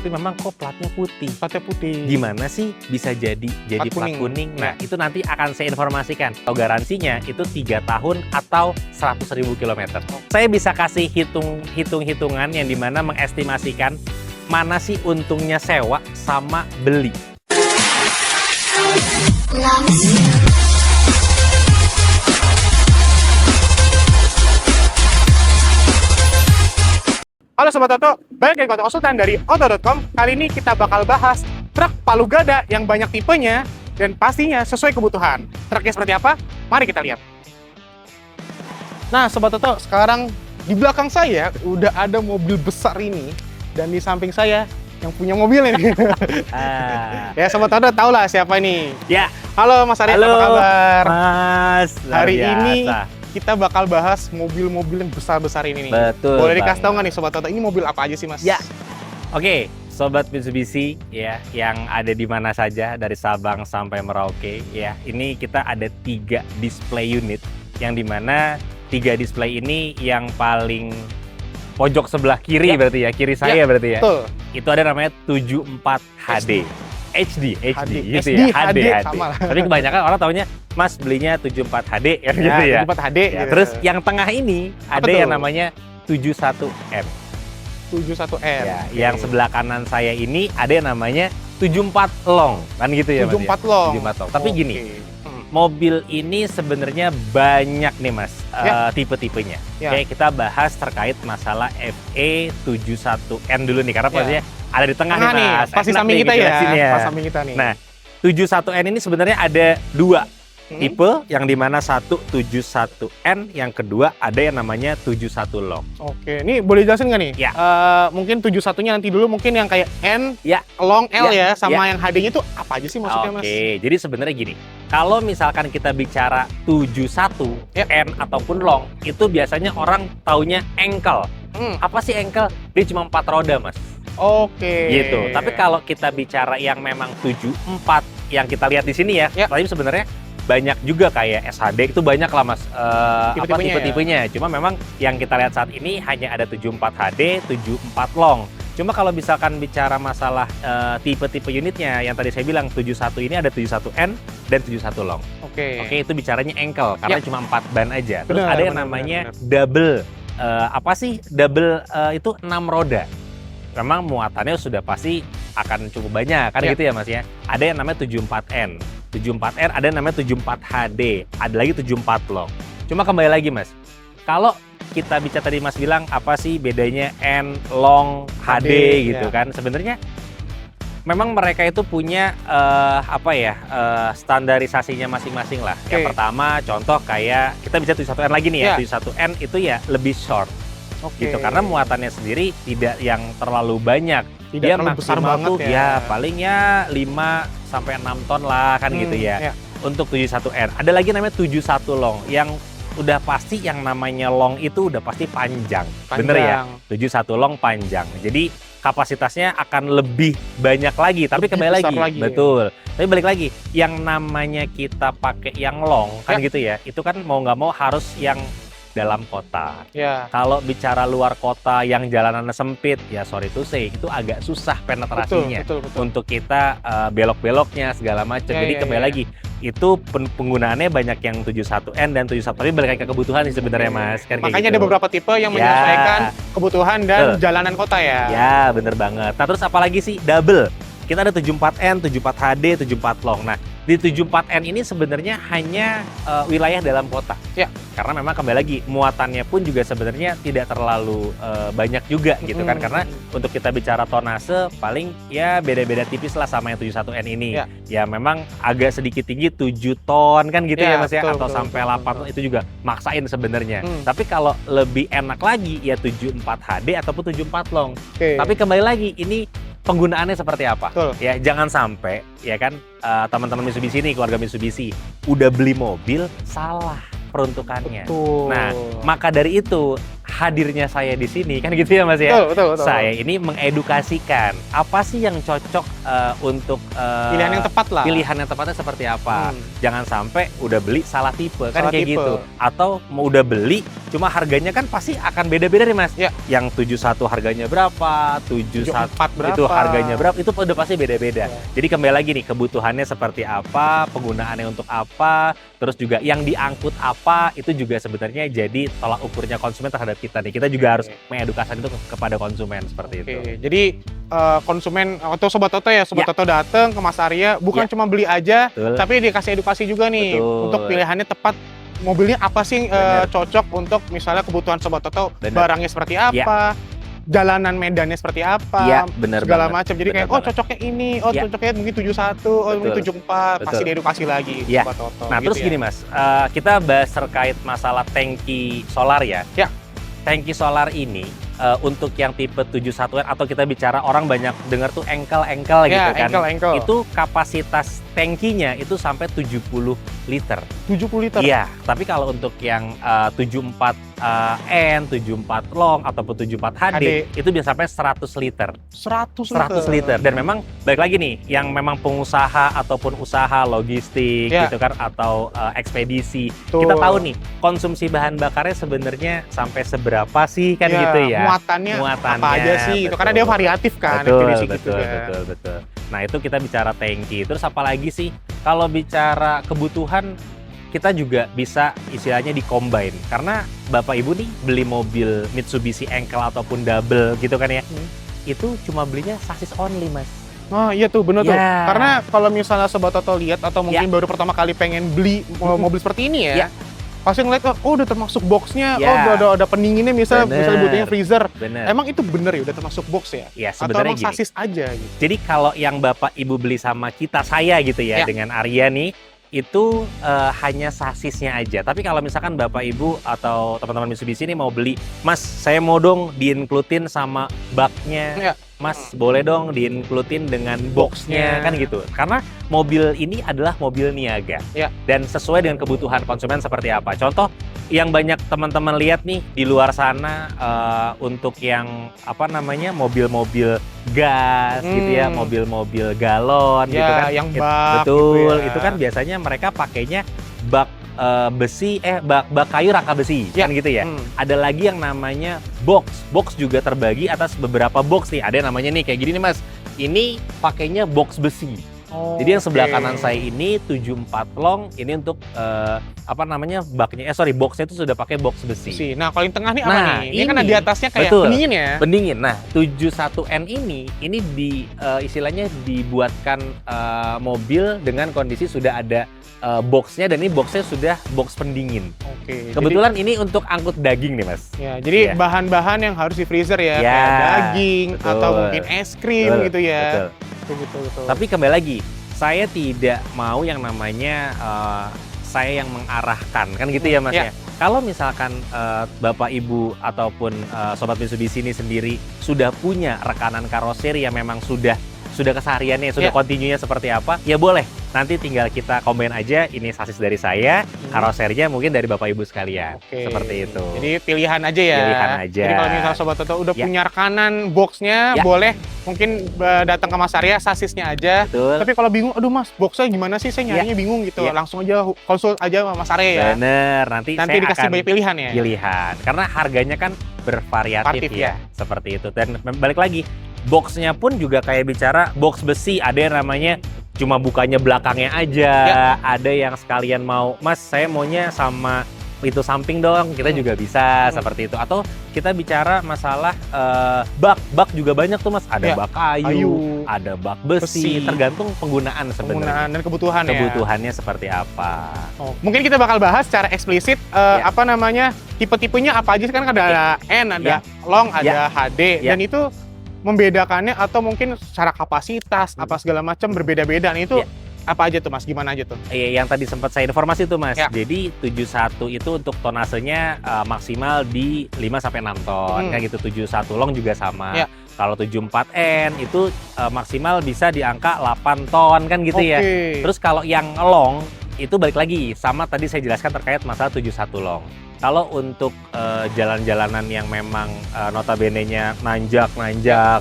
tapi memang kok platnya putih. Platnya putih. Gimana sih bisa jadi plat kuning? Nah, itu nanti akan saya informasikan. Atau garansinya itu 3 tahun atau 100.000 km. Saya bisa kasih hitung-hitungan yang dimana mengestimasikan mana sih untungnya sewa sama beli. Halo Sobat Oto, balik lagi konsultan dari Oto.com. Kali ini kita bakal bahas truk palu gada yang banyak tipenya dan pastinya sesuai kebutuhan. Truknya seperti apa? Mari kita lihat. Nah Sobat Oto, sekarang di belakang saya udah ada mobil besar ini. Dan di samping saya yang punya mobil ini. Ya Sobat Oto tau lah siapa ini. Ya. Halo Mas Arya, apa kabar? Mas, hari ini kita bakal bahas mobil-mobil yang besar-besar ini nih. Betul. Boleh dikasih tahu nggak nih Sobat Oto, ini mobil apa aja sih Mas? Ya. Oke, Sobat Mitsubishi ya, yang ada di mana saja dari Sabang sampai Merauke ya. Ini kita ada 3 display unit yang dimana 3 display ini yang paling pojok sebelah kiri berarti ya, kiri saya berarti ya. Betul. Itu ada namanya 74 HD. HD gitu SD, ya, HD. sama lah. Tapi kebanyakan orang taunya Mas belinya 74 HD ya, gitu ya. 74 HD. Ya, gitu. Terus yang tengah ini ada yang namanya 71M. 71R. Ya, yang sebelah kanan saya ini ada yang namanya 74 long, kan gitu ya Mas. 74 long. 74 long. Tapi gini, mobil ini sebenarnya banyak nih Mas tipe-tipenya. Oke, kita bahas terkait masalah FE71N dulu nih, karena posisinya ada di tengah nih Mas. Pasti samping kita ya. Pas samping kita nih. Nah, 71N ini sebenarnya ada 2 tipe, yang dimana satu 71N, yang kedua ada yang namanya 71 long. Oke, ini boleh jelasin nggak nih? Ya. Mungkin 71-nya nanti dulu, mungkin yang kayak N, long, L ya, sama yang HD-nya itu apa aja sih maksudnya Mas? Oke, jadi sebenarnya gini, kalau misalkan kita bicara 71 N ataupun long, itu biasanya orang taunya ankle. Apa sih ankle? Dia cuma 4 roda Mas. Oke. Gitu. Tapi kalau kita bicara yang memang 74 yang kita lihat di sini ya, tapi sebenarnya banyak juga kayak SHD itu banyak lah Mas tipe-tipenya. Cuma memang yang kita lihat saat ini hanya ada 74 HD, 74 long. Cuma kalau misalkan bicara masalah tipe-tipe unitnya, yang tadi saya bilang 71 ini ada 71N dan 71 long. Oke, itu bicaranya ankle karena cuma 4 ban aja. Terus ada yang namanya double. Apa sih double? Itu 6 roda. Memang muatannya sudah pasti akan cukup banyak kan gitu ya Mas ya. Ada yang namanya 74N. 74R ada yang namanya 74 HD, ada lagi 74 long. Cuma kembali lagi Mas, kalau kita bicara tadi Mas bilang apa sih bedanya N, long, HD gitu kan? Sebenarnya memang mereka itu punya standarisasinya masing-masing lah. Yang pertama contoh kayak kita bicara 71N lagi nih ya, 71N itu ya lebih short. Gitu, karena muatannya sendiri tidak yang terlalu banyak. Dia besar maksimal banget tuh ya paling ya 5-6 ton lah kan gitu ya. Untuk 71R. Ada lagi namanya 71 long yang udah pasti yang namanya long itu udah pasti panjang. Bener ya? 71 long panjang. Jadi kapasitasnya akan lebih banyak lagi, tapi kembali lagi. Betul. Tapi balik lagi, yang namanya kita pakai yang long kan gitu ya. Itu kan mau nggak mau harus yang dalam kota. Kalau bicara luar kota yang jalanannya sempit, ya sorry to say, itu agak susah penetrasinya. Betul. Untuk kita belok-beloknya segala macam. Jadi kembali lagi, itu penggunaannya banyak yang 71N dan 71, tapi balik ke kebutuhan sih sebenarnya Mas. Kan makanya ada beberapa tipe yang menyesuaikan kebutuhan dan jalanan kota ya. Ya, bener banget. Nah, terus apalagi sih double? Kita ada 74N, 74 HD, 74 long. Nah, di 74N ini sebenarnya hanya wilayah dalam kota. Karena memang kembali lagi muatannya pun juga sebenarnya tidak terlalu banyak juga gitu kan. Karena untuk kita bicara tonase paling ya beda-beda tipis lah sama yang 71N ini. Ya memang agak sedikit tinggi 7 ton kan gitu ya Mas ya. Atau sampai 8 ton itu juga maksain sebenarnya. Tapi kalau lebih enak lagi ya 74 HD ataupun 74 long. Tapi kembali lagi ini penggunaannya seperti apa? Ya jangan sampai ya kan teman-teman Mitsubishi ini, keluarga Mitsubishi udah beli mobil salah peruntukannya. Nah, maka dari itu hadirnya saya di sini kan gitu ya Mas ya. Betul. Saya ini mengedukasikan apa sih yang cocok untuk Pilihan yang tepat lah. Pilihan yang tepatnya seperti apa. Jangan sampai udah beli salah tipe kan kayak gitu. Atau mau udah beli cuma harganya kan pasti akan beda-beda nih Mas. Ya. Yang 71 harganya berapa, 71 berapa. itu harganya berapa, itu udah pasti beda-beda. Ya. Jadi kembali lagi nih kebutuhannya seperti apa, penggunaannya untuk apa, terus juga yang diangkut apa, itu juga sebenarnya jadi tolak ukurnya konsumen terhadap kita nih. Kita juga harus mengedukasi itu kepada konsumen seperti itu. Jadi konsumen atau Sobat Toto ya, Sobat Toto datang ke Mas Arya bukan cuma beli aja, tapi dikasih edukasi juga nih untuk pilihannya tepat. Mobilnya apa sih cocok untuk misalnya kebutuhan Sobat Toto, barangnya seperti apa, jalanan medannya seperti apa, segala macam. Jadi kayak cocoknya ini, cocoknya mungkin 71, mungkin 74, pasti diedukasi lagi Sobat Toto. Nah gitu terus gini Mas, kita bahas terkait masalah tangki solar ya. Tangki solar ini untuk yang tipe 71 atau kita bicara orang banyak dengar tuh engkel gitu kan. Itu kapasitas tangkinya itu sampai 70 liter. 70 liter? Iya, tapi kalau untuk yang 74N, 74 long ataupun 74 HD itu bisa sampai 100 liter. 100 liter. Dan memang balik lagi nih, yang memang pengusaha ataupun usaha logistik gitu kan atau ekspedisi. Kita tahu nih, konsumsi bahan bakarnya sebenarnya sampai seberapa sih kan gitu ya. Muatannya apa aja sih gitu, karena dia variatif kan. Betul. Nah itu kita bicara tangki. Terus apalagi sih kalau bicara kebutuhan, kita juga bisa istilahnya di-combine. Karena Bapak Ibu nih beli mobil Mitsubishi engkel ataupun double gitu kan ya, itu cuma belinya sasis only Mas. Oh iya tuh, bener tuh. Karena kalau misalnya Sobat Toto lihat atau mungkin baru pertama kali pengen beli mobil seperti ini ya, pasti ngeliat, udah termasuk boxnya, udah ada pendinginnya, misalnya butuhnya freezer. Emang itu bener ya, udah termasuk box ya? Iya, atau sebenarnya emang sasis aja gitu? Jadi kalau yang Bapak Ibu beli sama saya gitu ya, dengan Arya nih, itu hanya sasisnya aja. Tapi kalau misalkan Bapak Ibu atau teman-teman Mitsubishi ini mau beli, Mas saya mau dong di-include-in sama baknya, Mas boleh dong di-include-in dengan boxnya kan gitu. Karena mobil ini adalah mobil niaga dan sesuai dengan kebutuhan konsumen seperti apa. Contoh yang banyak teman-teman lihat nih di luar sana untuk yang apa namanya mobil-mobil gas gitu ya, mobil-mobil galon gitu kan. Yang bak betul, gitu ya. itu kan biasanya mereka pakainya bak besi, bak kayu rangka besi kan gitu ya. Ada lagi yang namanya box juga terbagi atas beberapa box nih. Ada yang namanya nih kayak gini nih Mas, ini pakainya box besi. Jadi yang sebelah kanan saya ini 74 long, ini untuk apa namanya baknya, boxnya itu sudah pakai box besi. Nah kalau yang tengah nih apa nih? Ini kan di atasnya kayak pendingin ya? Pendingin. Nah 71N ini di istilahnya dibuatkan mobil dengan kondisi sudah ada boxnya, dan ini boxnya sudah box pendingin. Kebetulan ini untuk angkut daging nih Mas. Ya, jadi bahan-bahan yang harus di freezer ya, kayak daging atau mungkin es krim gitu ya. Betul. Tapi kembali lagi, saya tidak mau yang namanya saya yang mengarahkan kan gitu ya Mas ya. Kalau misalkan Bapak Ibu ataupun Sobat Mitsubishi ini sendiri sudah punya rekanan karoseri yang memang sudah kesehariannya, sudah kontinunya seperti apa, ya boleh. Nanti tinggal kita combine aja, ini sasis dari saya, karoserinya mungkin dari Bapak Ibu sekalian. Seperti itu. Jadi pilihan aja ya. Pilihan aja. Jadi kalau misalnya Sobat Toto udah punya rekanan boxnya, boleh mungkin datang ke Mas Arya, sasisnya aja. Tapi kalau bingung, aduh Mas, boxnya gimana sih? Saya nyarinya bingung gitu. Langsung aja konsul aja sama Mas Arya ya. Bener, nanti saya dikasih akan banyak pilihan ya. Karena harganya kan bervariatif ya. Seperti itu. Dan balik lagi, boxnya pun juga kayak bicara box besi. Ada yang namanya cuma bukanya belakangnya aja, ada yang sekalian mau, Mas saya maunya sama itu samping dong, kita juga bisa seperti itu. Atau kita bicara masalah bak juga banyak tuh Mas, ada bak kayu, ada bak besi, tergantung penggunaan sebenarnya. Dan kebutuhannya seperti apa. Mungkin kita bakal bahas secara eksplisit apa namanya tipe-tipenya apa aja, kan ada N, ada long, ada HD, dan itu membedakannya atau mungkin secara kapasitas apa segala macam berbeda-beda. Nah itu apa aja tuh Mas? Gimana aja tuh? Yang tadi sempat saya informasi tuh Mas. Jadi 71 itu untuk tonasenya maksimal di 5-6 ton. Kayak gitu. 71 long juga sama. Kalau 74N itu maksimal bisa di angka 8 ton kan gitu ya. Terus kalau yang long itu balik lagi sama tadi saya jelaskan terkait masalah 71 long. Kalau untuk jalan-jalanan yang memang notabene-nya nanjak,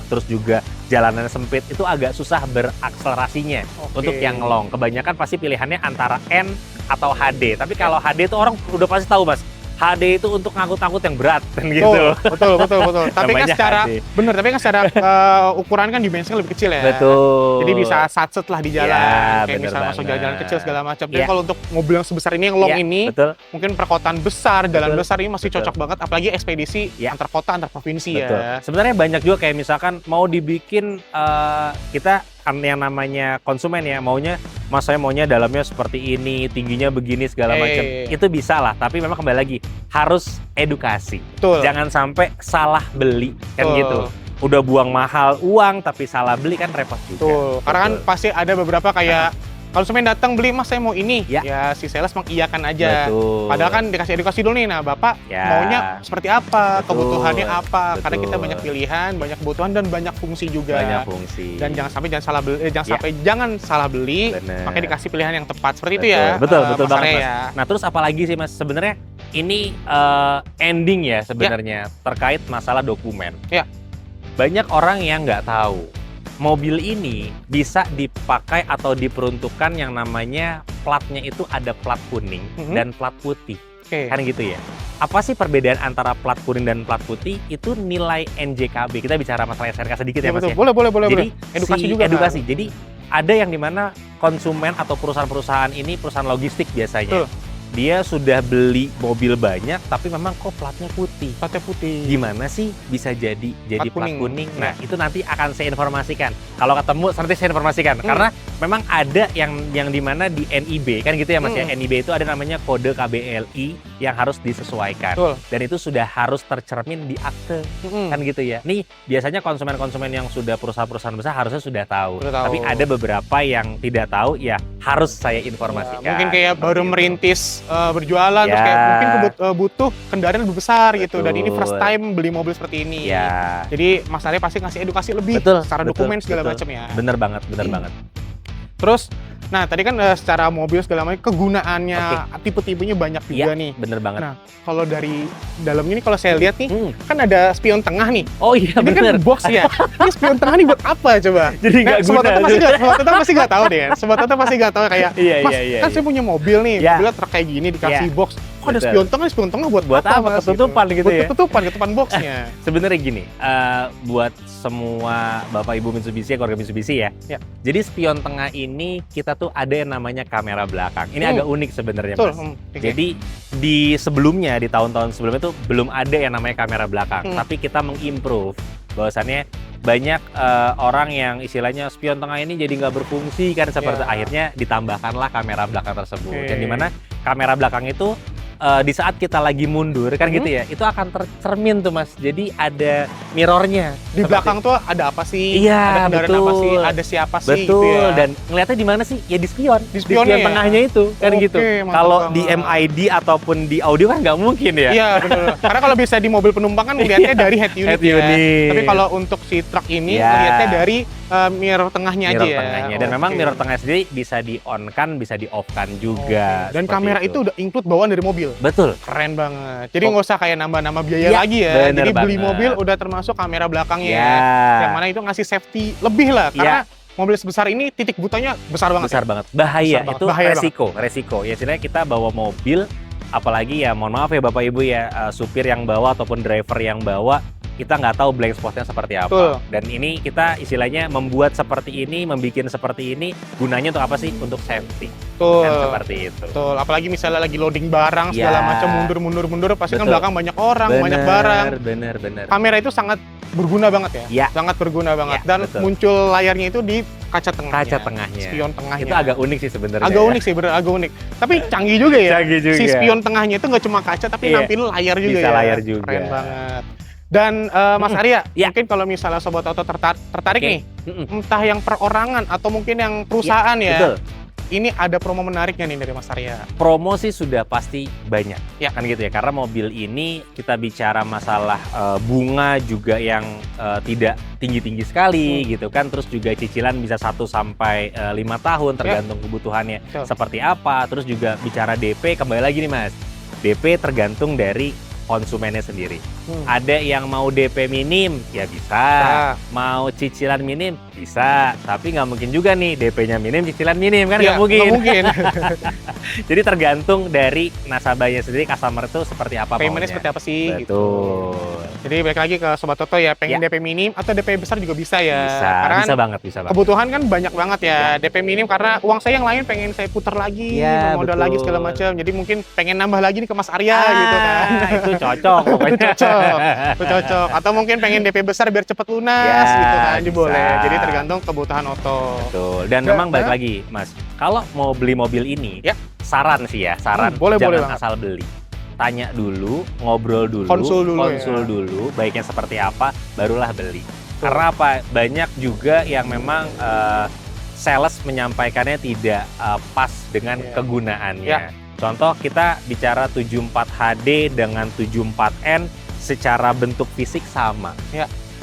terus juga jalanannya sempit, itu agak susah berakselerasinya untuk yang long. Kebanyakan pasti pilihannya antara N atau HD. Tapi kalau HD itu orang udah pasti tahu, Mas. HD itu untuk ngangkut-ngangkut yang berat kan gitu. Betul. Tapi kan secara ukuran kan dimensinya lebih kecil ya. Betul. Jadi bisa satset lah di jalan, kayak misalnya masuk jalan kecil segala macam. Jadi kalau untuk mobil yang sebesar ini yang long ini, mungkin perkotaan besar, jalan besar ini masih cocok banget, apalagi ekspedisi antar kota, antar provinsi ya. Sebenarnya banyak juga kayak misalkan mau dibikin kita yang namanya konsumen ya, saya maunya dalamnya seperti ini, tingginya begini segala macam. Itu bisa lah, tapi memang kembali lagi harus edukasi. Jangan sampai salah beli kan gitu. Udah buang mahal uang tapi salah beli kan repot juga. Karena kan pasti ada beberapa kayak konsumen datang beli, Mas saya mau ini, ya si sales mengiyakan aja. Padahal kan dikasih edukasi dulu nih, nah Bapak maunya seperti apa, kebutuhannya apa, karena kita banyak pilihan, banyak kebutuhan dan banyak fungsi juga. Dan jangan sampai jangan salah beli, makanya dikasih pilihan yang tepat seperti itu ya. Betul banget, Mas. Nah terus apalagi sih, Mas, sebenarnya ini ending ya sebenarnya terkait masalah dokumen. Banyak orang yang nggak tahu mobil ini bisa dipakai atau diperuntukkan yang namanya platnya itu ada plat kuning dan plat putih. Kan gitu ya. Apa sih perbedaan antara plat kuning dan plat putih? Itu nilai NJKB. Kita bicara masalah SRK sedikit ya, Mas ya. Boleh. Jadi Edukasi. Jadi ada yang dimana konsumen atau perusahaan-perusahaan ini, perusahaan logistik biasanya, dia sudah beli mobil banyak tapi memang kok platnya putih. Gimana sih bisa jadi plat kuning? Nah, itu nanti akan saya informasikan. Kalau ketemu nanti saya informasikan. Karena memang ada yang dimana di NIB kan gitu ya, Mas ya. NIB itu ada namanya kode KBLI yang harus disesuaikan. Dan itu sudah harus tercermin di akte. Kan gitu ya. Nih, biasanya konsumen-konsumen yang sudah perusahaan-perusahaan besar harusnya sudah tahu. Tapi ada beberapa yang tidak tahu, ya harus saya informasikan. Mungkin kayak baru merintis berjualan, terus kayak mungkin butuh kendaraan lebih besar gitu, dan ini first time beli mobil seperti ini. Jadi Mas Arya pasti ngasih edukasi lebih secara dokumen segala macam ya. Bener banget. Terus, nah tadi kan secara mobil segala macam kegunaannya, tipe-tipenya banyak juga nih. Bener banget. Nah, kalau dari dalam ini kalau saya lihat nih, kan ada spion tengah nih. Oh iya, ini bener. Kan box ya. Ini spion tengah nih buat apa coba? Jadi nggak guna. Sobat Tata pasti nggak tahu deh. Sobat Tata pasti nggak tahu kayak, Mas, kan saya punya mobil nih, mobilnya truk kayak gini dikasih box. Kok ada spion tengah buat apa? Ketutupan gitu ya? Ketutupan boxnya. Sebenarnya gini, buat semua Bapak Ibu Mitsubishi, keluarga Mitsubishi ya. Jadi spion tengah ini kita tuh ada yang namanya kamera belakang. Ini agak unik sebenarnya, Mas. Jadi di sebelumnya, di tahun-tahun sebelumnya tuh belum ada yang namanya kamera belakang. Tapi kita mengimprove bahwasannya banyak orang yang istilahnya spion tengah ini jadi nggak berfungsi kan, seperti akhirnya ditambahkanlah kamera belakang tersebut. Dan dimana kamera belakang itu di saat kita lagi mundur kan gitu ya, itu akan tercermin tuh, Mas. Jadi ada mirrornya. Di belakang tuh ada apa sih? Iya, ada kendaraan apa sih? Ada siapa sih? Betul. Gitu ya. Dan ngelihatnya di mana sih? Ya di spion. Di spion tengahnya itu kan gitu. Kalau di MID ataupun di audio kan nggak mungkin ya. Iya, benar. Karena kalau bisa di mobil penumpang kan ngelihatnya dari head unit. Tapi kalau untuk si truk ini ngelihatnya dari mirror tengahnya aja ya. Dan memang mirror tengah sendiri bisa di-on-kan, bisa di-off-kan juga. Dan kamera itu udah include bawaan dari mobil. Betul. Keren banget. Jadi nggak usah kayak nambah-nambah biaya lagi ya. Jadi beli mobil udah termasuk kamera belakangnya. Yang mana itu ngasih safety lebih lah. Karena mobil sebesar ini titik butanya besar banget. Bahaya, itu resiko. Ya sebenarnya kita bawa mobil, apalagi ya mohon maaf ya Bapak Ibu ya, supir yang bawa ataupun driver yang bawa, kita nggak tahu blind spotnya seperti apa. Dan ini kita istilahnya membuat seperti ini, membuat seperti ini, gunanya untuk apa sih? Untuk safety. Kan seperti itu. Apalagi misalnya lagi loading barang segala macam, mundur, pasti kan belakang banyak orang, banyak barang. Bener. Kamera itu sangat berguna banget ya. Sangat berguna banget. Dan muncul layarnya itu di kaca tengahnya. Spion tengahnya. Itu agak unik sih sebenarnya. Agak unik. Tapi canggih juga ya. Si spion tengahnya itu nggak cuma kaca, tapi nampilin layar juga. Bisa layar juga. Keren banget. Dan Mas Arya, mungkin kalau misalnya Sobat Auto tertarik nih, entah yang perorangan atau mungkin yang perusahaan ya. ini ada promo menariknya nih dari Mas Arya. Promo sih sudah pasti banyak, ya kan gitu ya. Karena mobil ini kita bicara masalah bunga juga yang tidak tinggi-tinggi sekali gitu kan. Terus juga cicilan bisa 1 sampai 5 tahun tergantung kebutuhannya seperti apa. Terus juga bicara DP, kembali lagi nih Mas. DP tergantung dari konsumennya sendiri. Ada yang mau DP minim, ya bisa. Mau cicilan minim, bisa. Tapi nggak mungkin juga nih DP-nya minim, cicilan minim, kan nggak mungkin. Nggak mungkin. Jadi tergantung dari nasabahnya sendiri, customer itu seperti apa paymentnya seperti apa sih. Betul. Gitu. Jadi balik lagi ke Sobat Toto ya, pengen DP minim atau DP besar juga bisa ya. Karena bisa banget. Kebutuhan kan banyak banget ya. DP minim karena uang saya yang lain pengen saya putar lagi, modal lagi segala macam. Jadi mungkin pengen nambah lagi nih ke Mas Arya gitu kan. Itu cocok pokoknya. Itu cocok. Atau mungkin pengen DP besar biar cepet lunas gitu kan. Jadi boleh. Jadi tergantung kebutuhan Oto. Betul. Dan memang balik lagi Mas, kalau mau beli mobil ini, saran sih ya, boleh jangan asal beli. Tanya dulu, ngobrol dulu, konsul dulu, baiknya seperti apa, barulah beli. Karena apa? Banyak juga yang memang sales menyampaikannya tidak pas dengan kegunaannya. Contoh kita bicara 74 HD dengan 74N secara bentuk fisik sama.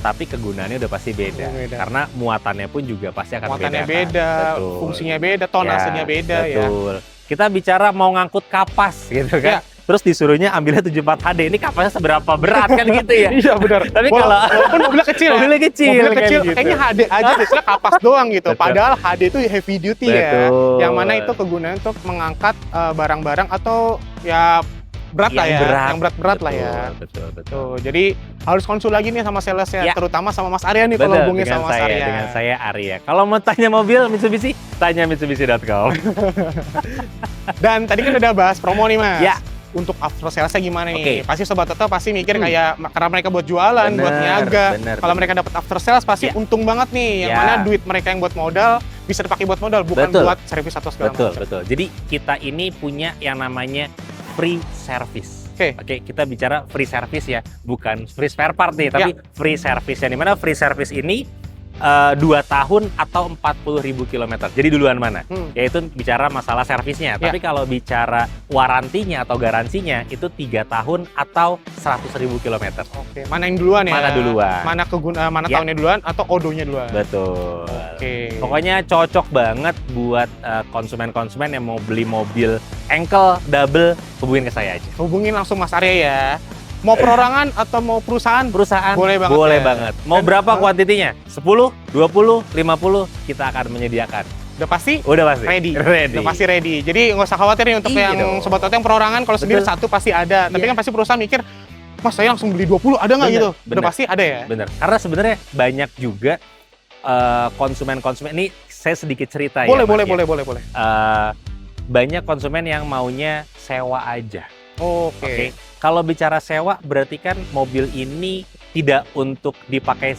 Tapi kegunaannya udah pasti beda. Karena muatannya pun juga pasti akan beda. Fungsinya beda, tonasenya beda. Betul. Kita bicara mau ngangkut kapas gitu kan. Terus disuruhnya ambilnya 74 HD, ini kapasnya seberapa berat kan gitu ya? Iya benar. Tapi kalau walaupun mobilnya kecil, mobilnya kecil gitu. Kayaknya HD aja, biasanya kapas doang gitu. Padahal HD itu heavy duty ya, yang mana itu kegunaan untuk mengangkat barang-barang atau ya berat lah ya, yang berat-berat lah ya. Betul. Jadi harus konsul lagi nih sama salesnya, terutama sama Mas Arya nih kalau hubungin sama Mas Arya. Dengan saya Arya. Kalau mau tanya mobil Mitsubishi, tanya Mitsubishi.com. Dan tadi kan udah bahas promo nih Mas. Ya. Untuk after sales-nya gimana nih? Pasti Sobat Toto pasti mikir kayak karena mereka buat jualan, buat niaga. Kalau mereka dapat after sales pasti untung banget nih. Yang mana duit mereka yang buat modal bisa dipakai buat modal, bukan buat servis atau segala macam. Betul. Jadi kita ini punya yang namanya free service. Oke, kita bicara free service ya, bukan free spare part nih, tapi free service. Yang dimana free service ini 2 tahun atau 40.000 km. Jadi duluan mana? Yaitu bicara masalah servisnya. Tapi kalau bicara warantinya atau garansinya itu 3 tahun atau 100.000 km. Oke, mana yang duluan ya? Mana duluan? Mana tahunnya duluan atau odonya duluan? Betul. Pokoknya cocok banget buat konsumen-konsumen yang mau beli mobil engkel, double, hubungin ke saya aja. Hubungin langsung Mas Arya ya. Mau perorangan atau mau perusahaan? Boleh banget. Mau berapa kuantitinya? 10, 20, 50, kita akan menyediakan. Udah pasti ready. Udah pasti ready. Jadi nggak usah khawatir nih untuk yang Sobat Toto yang perorangan, kalau sendiri satu pasti ada. Tapi kan pasti perusahaan mikir, Mas saya langsung beli 20, ada nggak gitu? Udah pasti ada ya? Bener. Karena sebenarnya banyak juga konsumen-konsumen, ini saya sedikit cerita boleh. Banyak konsumen yang maunya sewa aja. Oke. Kalau bicara sewa berarti kan mobil ini tidak untuk dipakai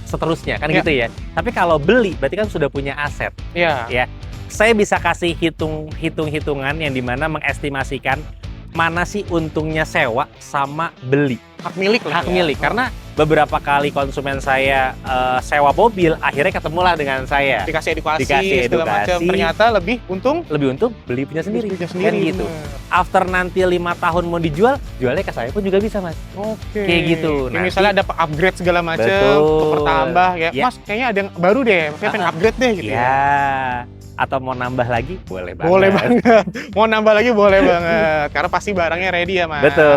seterusnya kan gitu ya. Tapi kalau beli berarti kan sudah punya aset. Ya. Saya bisa kasih hitung-hitungan yang dimana mengestimasikan mana sih untungnya sewa sama beli. Hak milik lah. Hak milik. Karena beberapa kali konsumen saya sewa mobil, akhirnya ketemulah dengan saya. Dikasih edukasi segala macam. Ternyata lebih untung beli punya sendiri. Kan gitu. After nanti 5 tahun mau dijual, jualnya ke saya pun juga bisa Mas. Kayak gitu. Nanti, misalnya ada upgrade segala macam, bertambah ya. Mas kayaknya ada yang baru deh, saya pengen upgrade deh gitu ya. Atau mau nambah lagi, boleh banget. Boleh banget. Mau nambah lagi boleh banget. Karena pasti barangnya ready ya Mas. Betul.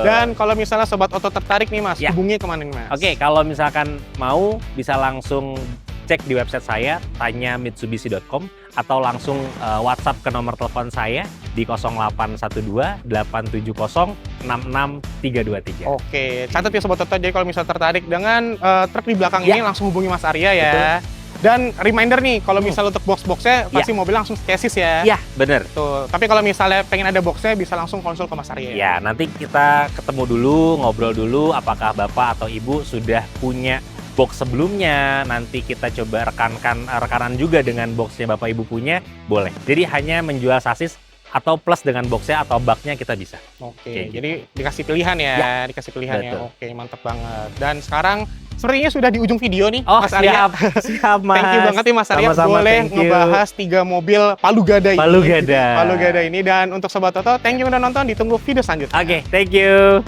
Dan kalau misalnya Sobat Oto tertarik nih Mas, hubungi kemana nih Mas? Oke, kalau misalkan mau bisa langsung cek di website saya, tanya mitsubishi.com, atau langsung WhatsApp ke nomor telepon saya di 0812 870 66323. Oke, catat ya Sobat Oto. Jadi kalau misalnya tertarik dengan truk di belakang ini langsung hubungi Mas Arya ya. Betul. Dan reminder nih, kalau misalnya untuk box-boxnya pasti mobil langsung chassis ya. Iya, bener. Tuh. Tapi kalau misalnya pengen ada boxnya bisa langsung konsul ke Mas Arya. Ya, nanti kita ketemu dulu, ngobrol dulu apakah Bapak atau Ibu sudah punya box sebelumnya. Nanti kita coba rekanan juga dengan boxnya Bapak Ibu punya, boleh. Jadi hanya menjual sasis atau plus dengan boxnya atau baknya kita bisa. Oke, jadi dikasih pilihan ya, dikasih pilihan ya. Betul. Oke, mantep banget. Dan sekarang sepertinya sudah di ujung video nih, Oh, Mas Arya. siap Mas. Thank you banget nih Mas Arya, Sama-sama, boleh thank you. ngebahas 3 mobil Palu Gada ini. Palu Gada. Palu Gada ini. Dan untuk Sobat Toto, thank you udah nonton, ditunggu video selanjutnya. Oke, thank you.